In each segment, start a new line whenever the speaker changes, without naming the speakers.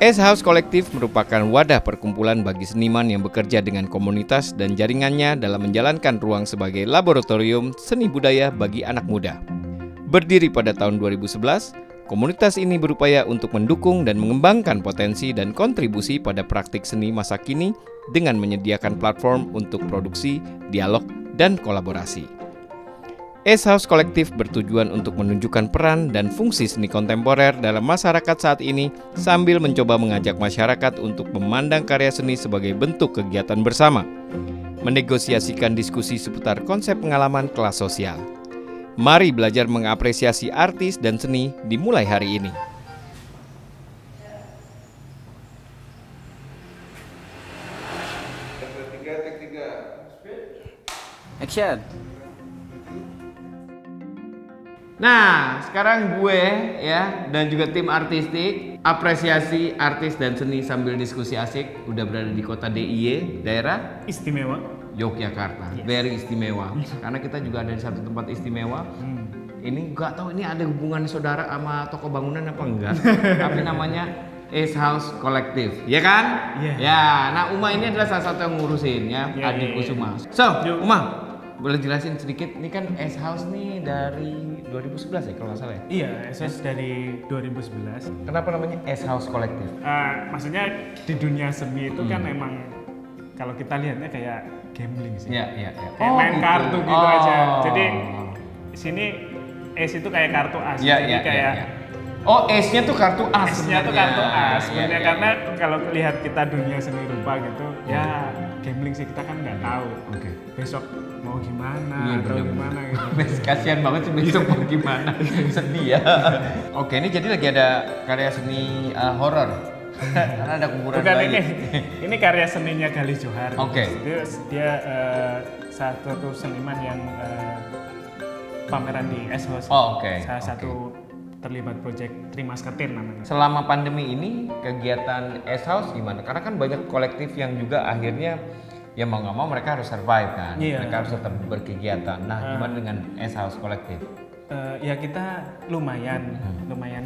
S House Kolektif merupakan wadah perkumpulan bagi seniman yang bekerja dengan komunitas dan jaringannya dalam menjalankan ruang sebagai laboratorium seni budaya bagi anak muda. Berdiri pada tahun 2011, komunitas ini berupaya untuk mendukung dan mengembangkan potensi dan kontribusi pada praktik seni masa kini dengan menyediakan platform untuk produksi, dialog, dan kolaborasi. S House Kolektif bertujuan untuk menunjukkan peran dan fungsi seni kontemporer dalam masyarakat saat ini sambil mencoba mengajak masyarakat untuk memandang karya seni sebagai bentuk kegiatan bersama, menegosiasikan diskusi seputar konsep pengalaman kelas sosial. Mari belajar mengapresiasi artis dan seni dimulai hari ini.
Action.
Nah, sekarang gue ya dan juga tim artistik apresiasi artis dan seni sambil diskusi asik udah berada di kota DIY, daerah
Istimewa
Yogyakarta. Very istimewa. Karena kita juga ada di satu tempat istimewa. Ini nggak tahu ini ada hubungan saudara sama toko bangunan apa enggak. Tapi namanya S House Kolektif, ya kan?
Yeah.
Ya, nah Uma ini adalah salah satu yang ngurusin ya, adikku Suma. So, Uma, boleh jelasin sedikit, ini kan S House nih dari 2011 ya kalau nggak salah ya?
Iya, SS dari 2011.
Kenapa namanya S House Kolektif?
Maksudnya di dunia seni itu kan emang kalau kita lihatnya kayak gambling sih.
Iya.
Kayak main kartu gitu aja. Jadi sini S itu kayak kartu as. Jadi kayak
Oh, S-nya tuh kartu as.
S-nya tuh kartu as. Sebenarnya
Iya.
karena kalau lihat kita dunia seni rupa gitu, ya gambling sih kita kan nggak tahu.
Oke.
Besok mau gimana
Iya,
atau
bener-bener.
gimana gitu.
Kasihan banget sih besok mau gimana. Sedih ya. Oke, ini jadi lagi ada karya seni horor. Karena ada kuburan
Bukan
bayi.
ini karya seninya Galih Johar.
Oke.
Dia satu seniman yang pameran di S House.
Oh, oke.
Salah satu terlibat proyek Trimas Ketir namanya.
Selama pandemi ini kegiatan S House gimana? Karena kan banyak kolektif yang juga akhirnya ya mau nggak mau mereka harus survive kan.
Iya.
Mereka harus tetap berkegiatan. Nah, gimana dengan S House Kolektif?
Ya kita lumayan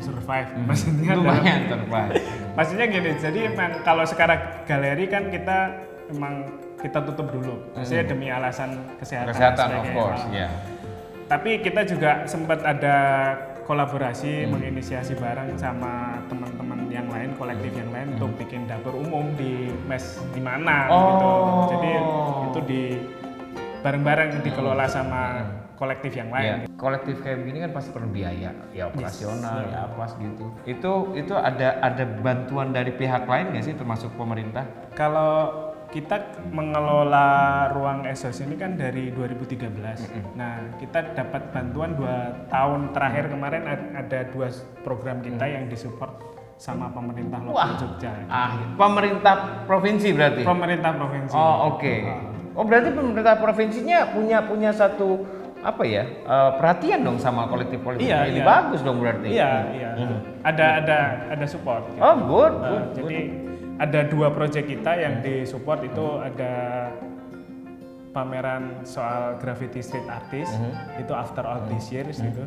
survive. Maksudnya
Lumayan survive.
maksudnya gini, jadi emang kalau sekarang galeri kan kita emang kita tutup dulu. Maksudnya demi alasan kesehatan.
Kesehatan of
sebagainya.
course, ya.
Tapi kita juga sempat ada kolaborasi menginisiasi bareng sama teman-teman yang lain, kolektif yang lain untuk bikin dapur umum di mes di mana gitu. Jadi itu di bareng-bareng dikelola sama kolektif yang lain.
Kolektif kayak begini kan pasti perlu biaya, ya operasional, ya apa gitu. Itu ada bantuan dari pihak lain nggak sih, termasuk pemerintah?
Kalau kita mengelola ruang esos ini kan dari 2013. Nah, kita dapat bantuan 2 tahun terakhir kemarin ada 2 program kita yang disupport sama pemerintah lokal Jogja.
Pemerintah provinsi berarti?
Pemerintah provinsi.
Oh, oke. Oh, berarti pemerintah provinsinya punya satu apa ya? Perhatian dong sama kolektif-kolektif.
Iya,
ini
iya.
bagus dong berarti.
Iya. Ada support. Gitu.
Oh, good.
Jadi ada 2 proyek kita yang disupport itu ada pameran soal graffiti street artist itu after all these years gitu,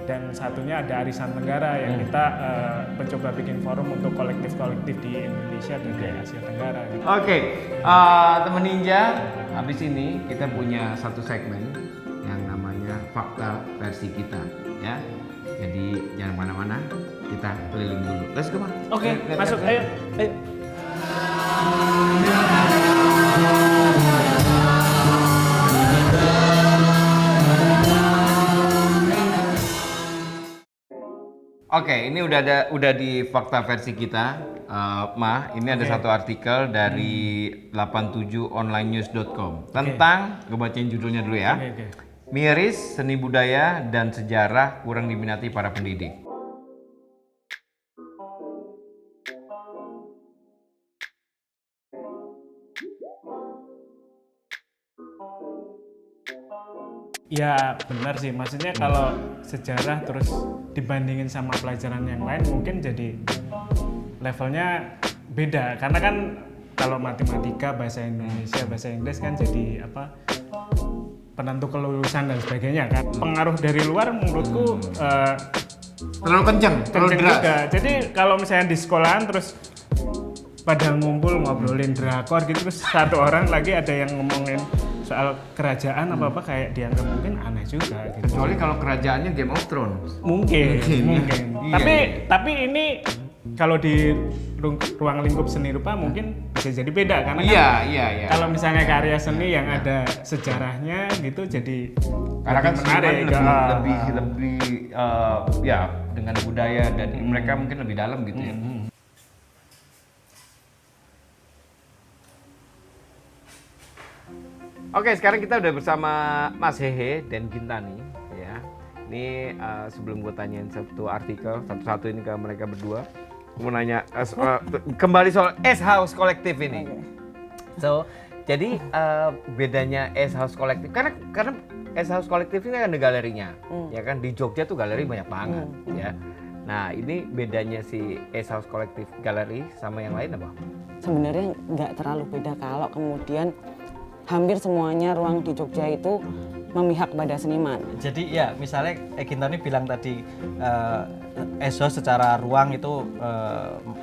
dan satunya ada Arisan Tenggara yang kita mencoba bikin forum untuk kolektif-kolektif di Indonesia dan di Asia Tenggara gitu.
Oke, teman ninja, habis ini kita punya satu segmen yang namanya fakta versi kita, ya. Jadi jangan mana-mana, kita keliling dulu. Let's go, Mas.
Oke,
Lihat,
masuk,
lihat.
ayo.
Oke, ini udah di fakta versi kita, ini ada satu artikel dari 87onlinenews.com tentang, gue bacain judulnya dulu ya.
Oke.
Miris, seni budaya dan sejarah kurang diminati para pendidik.
Ya benar sih, maksudnya kalau sejarah terus dibandingin sama pelajaran yang lain mungkin jadi levelnya beda, karena kan kalau matematika, bahasa Indonesia, bahasa Inggris kan jadi apa, penentu kelulusan dan sebagainya kan. Pengaruh dari luar menurutku
Terlalu kenceng, terlalu
kenceng
deras.
juga. Jadi kalau misalnya di sekolahan terus pada ngumpul ngobrolin drakor gitu, terus satu orang lagi ada yang ngomongin soal kerajaan apa kayak dianggap mungkin aneh juga gitu.
Kecuali kalau kerajaannya Game of Thrones.
Mungkin.
Iya.
Tapi ini kalau di ruang lingkup seni rupa mungkin bisa jadi beda karena
Iya.
kalau misalnya karya seni yang ada sejarahnya gitu jadi
Karena kan
menarik.
lebih ya dengan budaya dan mereka mungkin lebih dalam gitu ya. Oke, sekarang kita udah bersama Mas Hehe dan Gintani ya. Ini sebelum gue tanyain satu artikel satu-satu ini ke mereka berdua, mau nanya kembali soal S House Collective ini. So, jadi bedanya S House Collective karena S House Collective ini kan ada galerinya, ya kan di Jogja tuh galeri banyak banget, ya. Nah, ini bedanya si S House Collective galeri sama yang lain apa?
Sebenarnya nggak terlalu beda kalau kemudian hampir semuanya ruang di Jogja itu memihak pada seniman.
Jadi ya misalnya Gintani bilang tadi ESO secara ruang itu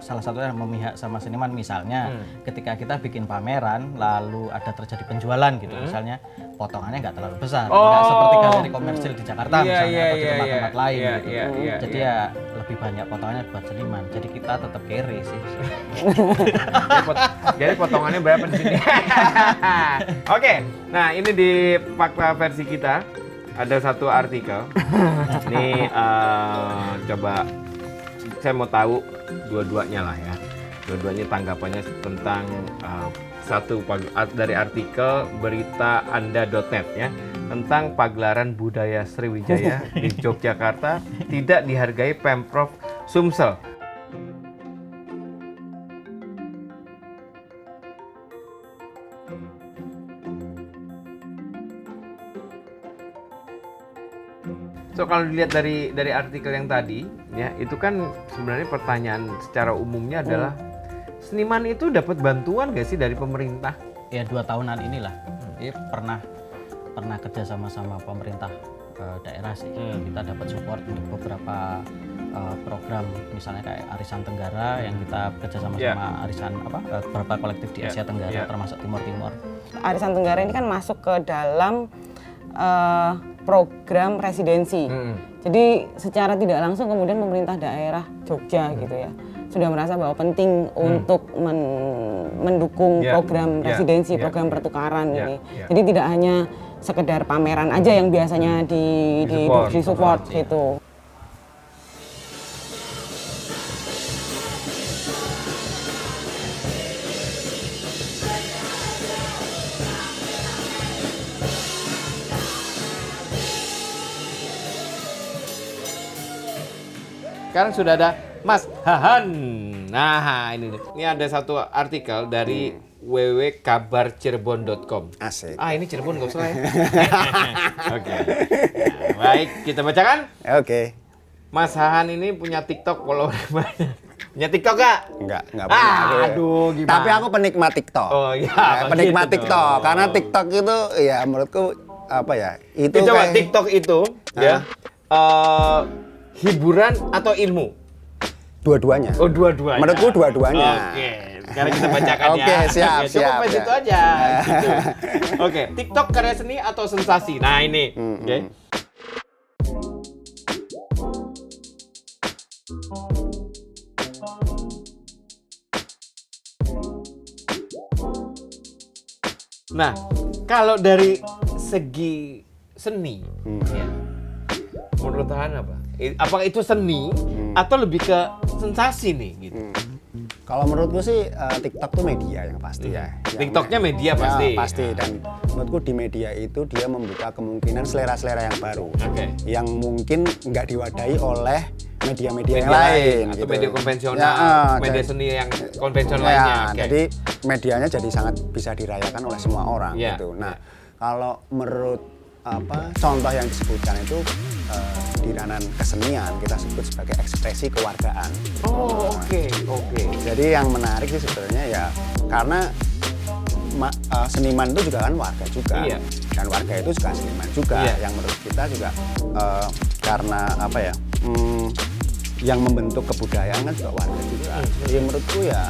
salah satunya memihak sama seniman. Misalnya ketika kita bikin pameran lalu ada terjadi penjualan gitu, misalnya potongannya nggak terlalu besar, nggak seperti galeri komersil di Jakarta misalnya atau di tempat-tempat lain gitu. Jadi ya lebih banyak potongannya buat seniman. Jadi kita tetap kere sih.
Jadi potongannya berapa di sini? Oke, nah ini di fakta versi kita ada satu artikel. Ini coba saya mau tahu dua-duanya lah ya. Dua-duanya tanggapannya tentang dari artikel beritaanda.net ya tentang pagelaran budaya Sriwijaya di Yogyakarta tidak dihargai Pemprov Sumsel. So kalau dilihat dari artikel yang tadi, ya itu kan sebenarnya pertanyaan secara umumnya adalah seniman itu dapat bantuan nggak sih dari pemerintah?
Ya 2 tahunan inilah, pernah kerja sama pemerintah daerah sih. Kita dapat support untuk beberapa program, misalnya kayak Arisan Tenggara yang kita kerja sama Arisan beberapa kolektif di Asia Tenggara termasuk Timur Timur.
Arisan Tenggara ini kan masuk ke dalam program residensi. Jadi secara tidak langsung kemudian pemerintah daerah Jogja gitu ya sudah merasa bahwa penting untuk mendukung program residensi, program pertukaran ini. Jadi tidak hanya sekedar pameran aja yang biasanya di support gitu.
Sekarang sudah ada Mas Hahan. Nah, ini ada satu artikel dari www.kabarcirebon.com.
Asik.
Ini Cirebon nggak usah ya. Oke. Nah, baik, kita bacakan.
Oke.
Mas Hahan ini punya TikTok follower banyak. Punya TikTok nggak?
Enggak punya.
Aduh, gimana?
Tapi aku penikmat TikTok.
Oh iya,
penikmat
gitu
TikTok.
dong.
Karena TikTok itu ya menurutku apa ya? Itu
Coba
kayak
TikTok itu ya hiburan atau ilmu?
dua-duanya.
Oh, dua-duanya.
Menurutku dua-duanya.
Oke, sekarang kita bacakan ya.
Oke, siap.
Sampai situ aja. Gitu. Oke, TikTok karya seni atau sensasi? Nah, ini. Oke. Nah, kalau dari segi seni, ya, menurut Tahan apa? Apakah itu seni atau lebih ke sensasi nih? Gitu.
Kalau menurutku sih TikTok tuh media yang pasti ya.
TikToknya media pasti.
Ya, pasti. Dan menurutku di media itu dia membuka kemungkinan selera-selera yang baru.
Oke.
Yang mungkin nggak diwadahi oleh media-media yang
Media
lain.
atau
gitu.
media konvensional,
Ya,
media
jadi-
seni yang konvensional
Ya,
lainnya. Oke.
jadi medianya jadi sangat bisa dirayakan oleh semua orang
Ya,
gitu. Nah, kalau menurut contoh yang disebutkan itu di ranah kesenian kita sebut sebagai ekspresi kewargaan.
Oh, oke.
Jadi yang menarik sih sebenarnya ya karena seniman itu juga kan warga juga.
Iya.
Dan warga itu juga seniman juga.
Iya.
Yang menurut kita juga karena apa ya? Yang membentuk kebudayaan kan juga warga juga. Jadi menurutku ya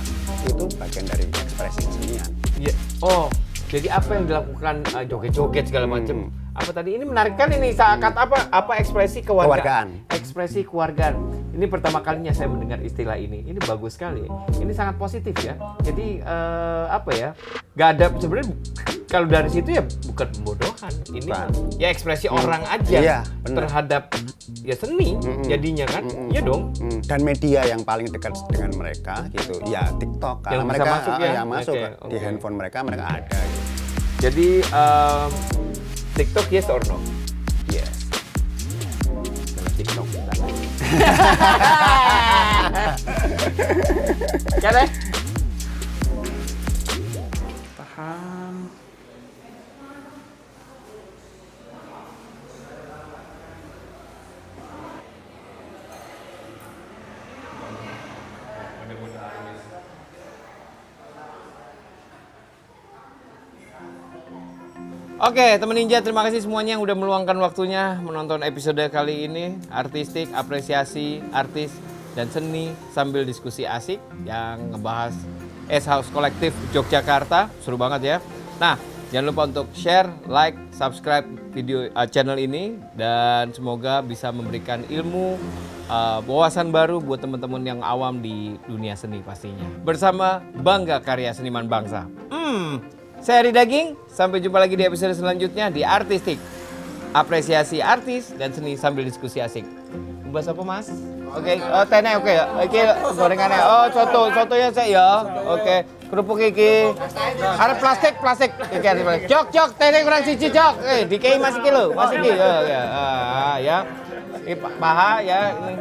itu bagian dari ekspresi kesenian.
Iya. Oh, jadi apa yang dilakukan joget-joget segala macam? Apa tadi ini menarik kan ini saat apa ekspresi kewargaan. Ekspresi kewargaan. Ini pertama kalinya saya mendengar istilah ini. Ini bagus sekali. Ini sangat positif ya. Jadi apa ya? Gak ada sebenarnya kalau dari situ ya bukan pembodohan. Ini ya ekspresi orang aja
Iya, benar.
terhadap ya seni jadinya kan. Iya dong.
Dan media yang paling dekat dengan mereka gitu, ya TikTok. Karena
Yang bisa
mereka
masuk ya?
yang masuk
Oke.
di handphone mereka ada. Gitu.
Jadi TikTok yes or no?
Yes.
Kalau TikTok kan deh?
Paham.
Oke, teman Ninja, terima kasih semuanya yang udah meluangkan waktunya menonton episode kali ini. Artistik, apresiasi, artis, dan seni sambil diskusi asik yang ngebahas S House Kolektif Yogyakarta. Seru banget ya. Nah, jangan lupa untuk share, like, subscribe video channel ini. Dan semoga bisa memberikan ilmu, wawasan baru buat teman-teman yang awam di dunia seni pastinya. Bersama Bangga Karya Seniman Bangsa. Saya Ri Daging, sampai jumpa lagi di episode selanjutnya di Artistik. Apresiasi artis dan seni sambil diskusi asik. Bahas apa mas? Oke, oh tene oke ya. Oke, gorengannya. Oh sotonya saya ya. Oke, kerupuk iki. Ada plastik. Oke, jok, tene kurang siji jok. DKI masih kilo, masih kilo. Ya. Ini paha ya ini.